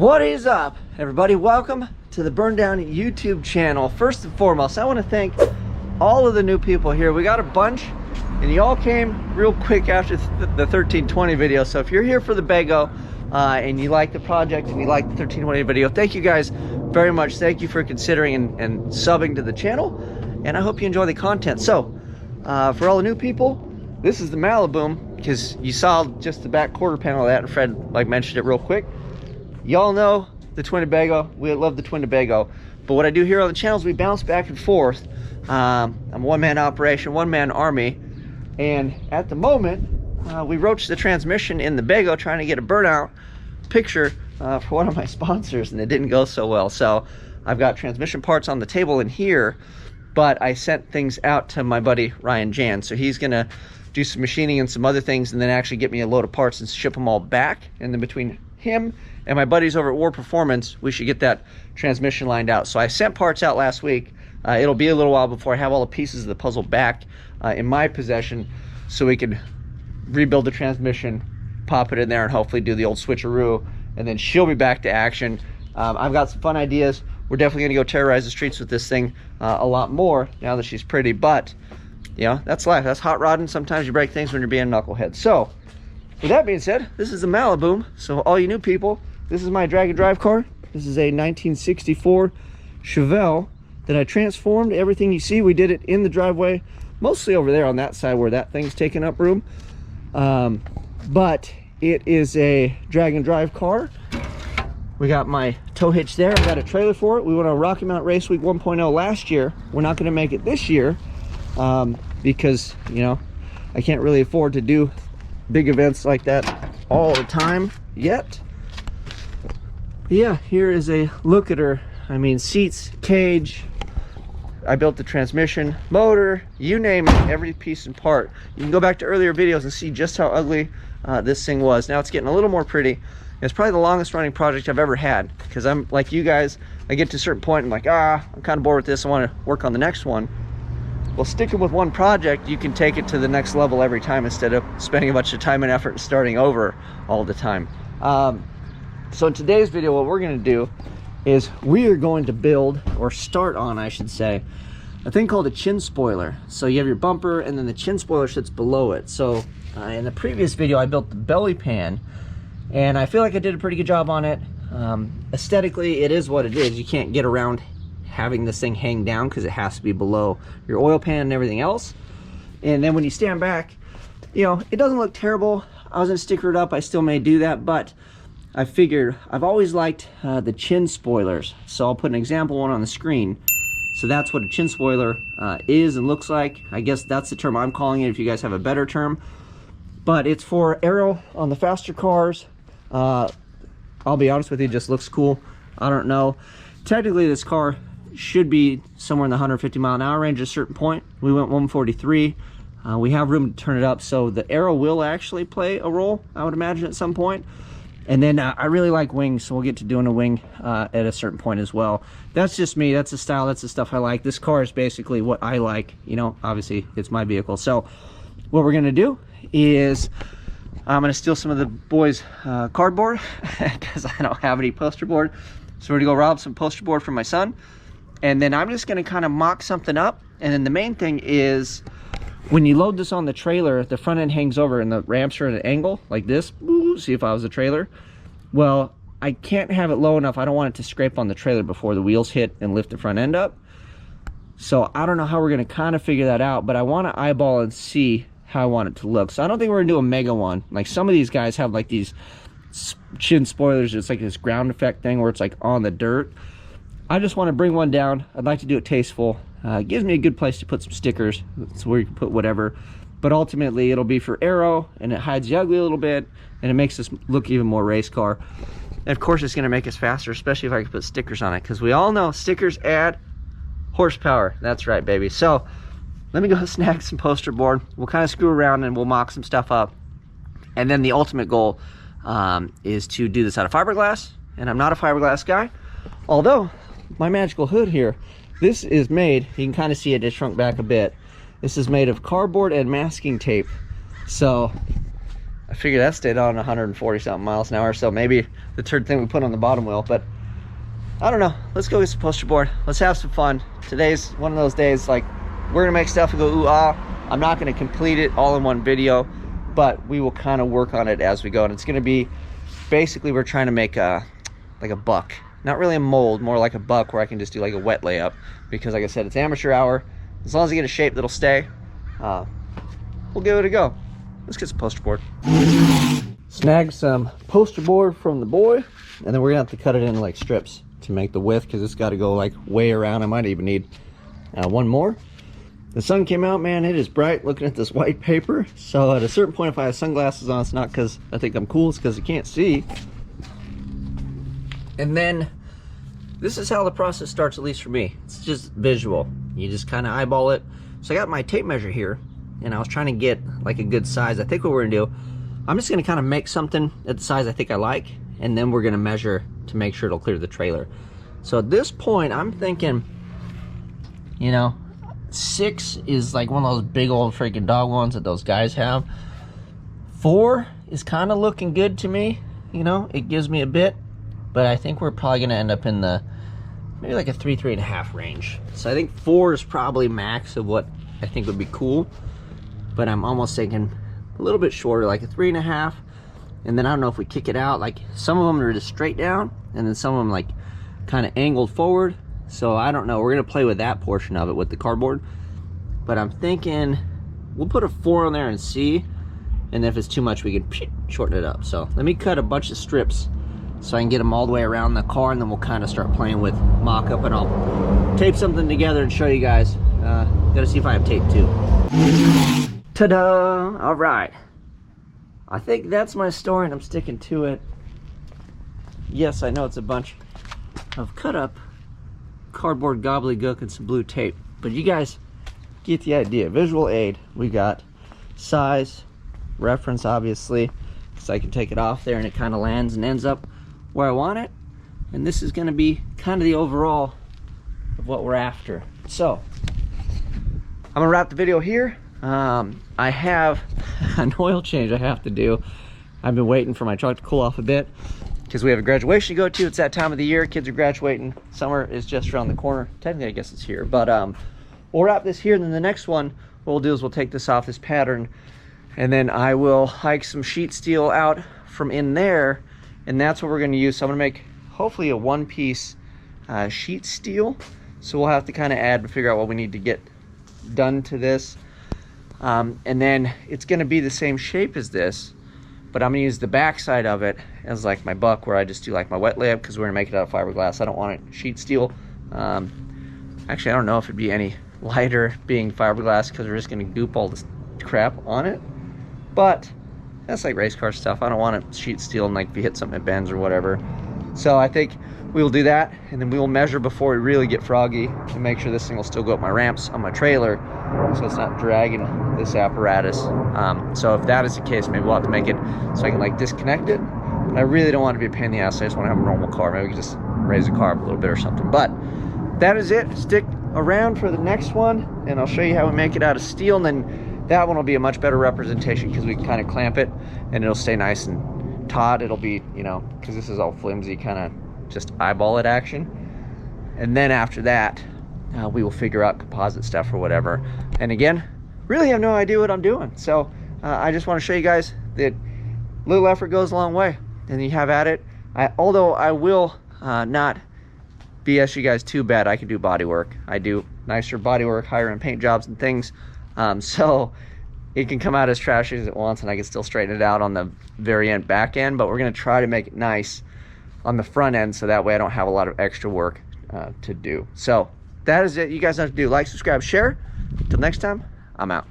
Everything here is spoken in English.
What is up, everybody? Welcome to the Burndown YouTube channel. First and foremost, I want to thank all of the new people here. We got a bunch, and you all came real quick after the 1320 video. So if you're here for the Bago and you like the project and you like the 1320 video, thank you guys very much. Thank you for considering and subbing to the channel, and I hope you enjoy the content. So for all the new people, this is the Maliboom, because you saw just the back quarter panel of that, and Fred mentioned it real quick. Y'all know the twin Bago. We love the twin Bago. But what I do here on the channel is we bounce back and forth. I'm a one-man operation, one-man army. And at the moment, we roached the transmission in the Bago trying to get a burnout picture for one of my sponsors, and it didn't go so well. So I've got transmission parts on the table in here, but I sent things out to my buddy Ryan Jan. So he's gonna do some machining and some other things, and then actually get me a load of parts and ship them all back. And then between him and my buddies over at War Performance, we should get that transmission lined out. So I sent parts out last week. It'll be a little while before I have all the pieces of the puzzle back in my possession, so we can rebuild the transmission, pop it in there, and hopefully do the old switcheroo, and then she'll be back to action. I've got some fun ideas. We're definitely gonna go terrorize the streets with this thing a lot more now that she's pretty, but you know, that's life. That's hot rodding. Sometimes you break things when you're being a knucklehead. So with that being said, this is the Maliboom. So all you new people, this is my drag and drive car. This is a 1964 Chevelle that I transformed. Everything you see, we did it in the driveway, mostly over there on that side where that thing's taking up room. But it is a drag and drive car. We got my tow hitch there. I got a trailer for it. We went on Rocky Mount Race Week 1.0 last year. We're not going to make it this year because, you know, I can't really afford to do big events like that all the time yet. But yeah, here is a look at her. I mean, seats, cage. I built the transmission, motor, you name it, every piece and part. You can go back to earlier videos and see just how ugly this thing was. Now it's getting a little more pretty. It's probably the longest running project I've ever had, because I'm like you guys, I get to a certain point and I'm like, I'm kind of bored with this, I want to work on the next one. Well, sticking with one project, you can take it to the next level every time instead of spending a bunch of time and effort and starting over all the time. So in today's video, what we're going to do is we are going to build, or start on, I should say, a thing called a chin spoiler. So you have your bumper, and then the chin spoiler sits below it. So in the previous video, I built the belly pan, and I feel like I did a pretty good job on it. Aesthetically, it is what it is. You can't get around having this thing hang down because it has to be below your oil pan and everything else. And then when you stand back, you know, it doesn't look terrible. I was gonna sticker it up, I still may do that, but I figured I've always liked the chin spoilers. So I'll put an example one on the screen. So that's what a chin spoiler is and looks like. I guess that's the term I'm calling it, if you guys have a better term. But it's for aero on the faster cars. I'll be honest with you, it just looks cool. I don't know. Technically this car should be somewhere in the 150 mile an hour range at a certain point. We went 143. We have room to turn it up, so the aero will actually play a role, I would imagine, at some point. And then I really like wings, so we'll get to doing a wing at a certain point as well. That's just me. That's the style. That's the stuff I like. This car is basically what I like. You know, obviously it's my vehicle. So what we're gonna do is I'm gonna steal some of the boys' cardboard because I don't have any poster board. So we're gonna go rob some poster board from my son. And then I'm just gonna kind of mock something up. And then the main thing is, when you load this on the trailer, the front end hangs over and the ramps are at an angle like this. Ooh, see if I was a trailer. Well, I can't have it low enough. I don't want it to scrape on the trailer before the wheels hit and lift the front end up. So I don't know how we're gonna kind of figure that out, but I wanna eyeball and see how I want it to look. So I don't think we're gonna do a mega one. Like some of these guys have like these chin spoilers. It's like this ground effect thing where it's like on the dirt. I just want to bring one down. I'd like to do it tasteful. It gives me a good place to put some stickers. It's where you can put whatever. But ultimately, it'll be for aero, and it hides the ugly a little bit, and it makes us look even more race car. And of course, it's going to make us faster, especially if I can put stickers on it, because we all know stickers add horsepower. That's right, baby. So let me go snag some poster board. We'll kind of screw around, and we'll mock some stuff up. And then the ultimate goal is to do this out of fiberglass, and I'm not a fiberglass guy, although my magical hood here, this is made, you can kind of see it just shrunk back a bit. This is made of cardboard and masking tape. So I figure that stayed on 140 something miles an hour, so maybe the turd thing we put on the bottom wheel. But I don't know, let's go get some poster board, let's have some fun. Today's one of those days, like, we're gonna make stuff and go ooh ah. I'm not gonna complete it all in one video, but we will kind of work on it as we go. And it's gonna be, basically we're trying to make like a buck, not really a mold, more like a buck where I can just do like a wet layup, because like I said, it's amateur hour. As long as I get a shape that'll stay, we'll give it a go. Let's get some poster board. Snag some poster board from the boy, and then we're gonna have to cut it into like strips to make the width, because it's got to go like way around. I might even need one more. The sun came out, man, it is bright looking at this white paper. So at a certain point, if I have sunglasses on, it's not because I think I'm cool, it's because I can't see. And then this is how the process starts, at least for me. It's just visual. You just kind of eyeball it. So I got my tape measure here, and I was trying to get like a good size. I think what we're gonna do, I'm just gonna kind of make something at the size I think I like, and then we're gonna measure to make sure it'll clear the trailer. So at this point, I'm thinking, you know, 6 is like one of those big old freaking dog ones that those guys have. 4 is kind of looking good to me. You know, it gives me a bit, but I think we're probably gonna end up in the maybe like a 3.5 range. So I think 4 is probably max of what I think would be cool, but I'm almost thinking a little bit shorter, like a 3.5. And then I don't know if we kick it out, like some of them are just straight down, and then some of them like kind of angled forward. So I don't know, we're gonna play with that portion of it with the cardboard. But I'm thinking we'll put a 4 on there and see, and if it's too much we can shorten it up. So let me cut a bunch of strips so I can get them all the way around the car, and then we'll kind of start playing with mock-up, and I'll tape something together and show you guys. Gotta see if I have tape too. Ta-da! All right. I think that's my story, and I'm sticking to it. Yes, I know it's a bunch of cut-up cardboard gobbledygook and some blue tape, but you guys get the idea. Visual aid. We got size, reference, obviously, so I can take it off there and it kind of lands and ends up where I want it. And this is going to be kind of the overall of what we're after. So I'm gonna wrap the video here. I have an oil change I have to do. I've been waiting for my truck to cool off a bit because we have a graduation to go to. It's that time of the year. Kids are graduating. Summer is just around the corner. Technically, I guess it's here, but we'll wrap this here. And then the next one, what we'll do is we'll take this off this pattern, and then I will hike some sheet steel out from in there, and that's what we're going to use. So I'm going to make hopefully a one-piece sheet steel. So we'll have to kind of add and figure out what we need to get done to this. And then it's going to be the same shape as this, but I'm going to use the back side of it as like my buck, where I just do like my wet layup, because we're going to make it out of fiberglass. I don't want it sheet steel. Actually, I don't know if it'd be any lighter being fiberglass, because we're just going to goop all this crap on it. But that's like race car stuff. I don't want it sheet steel, and like if you hit something it bends or whatever. So I think we will do that, and then we will measure before we really get froggy to make sure this thing will still go up my ramps on my trailer, so it's not dragging this apparatus. So if that is the case, maybe we'll have to make it so I can like disconnect it. But I really don't want to be a pain in the ass. I just want to have a normal car. Maybe we can just raise the car up a little bit or something. But that is it. Stick around for the next one, and I'll show you how we make it out of steel. And then that one will be a much better representation, because we can kind of clamp it and it'll stay nice and taut. It'll be, you know, because this is all flimsy, kind of just eyeball it action. And then after that, we will figure out composite stuff or whatever. And again, really have no idea what I'm doing. So I just want to show you guys that little effort goes a long way, and you have at it. Although I will not BS you guys too bad, I can do body work. I do nicer body work, higher end paint jobs and things. So it can come out as trashy as it wants, and I can still straighten it out on the very end, back end. But we're going to try to make it nice on the front end, so that way I don't have a lot of extra work to do. So that is it. You guys know what to do. Like, subscribe, share. Till next time, I'm out.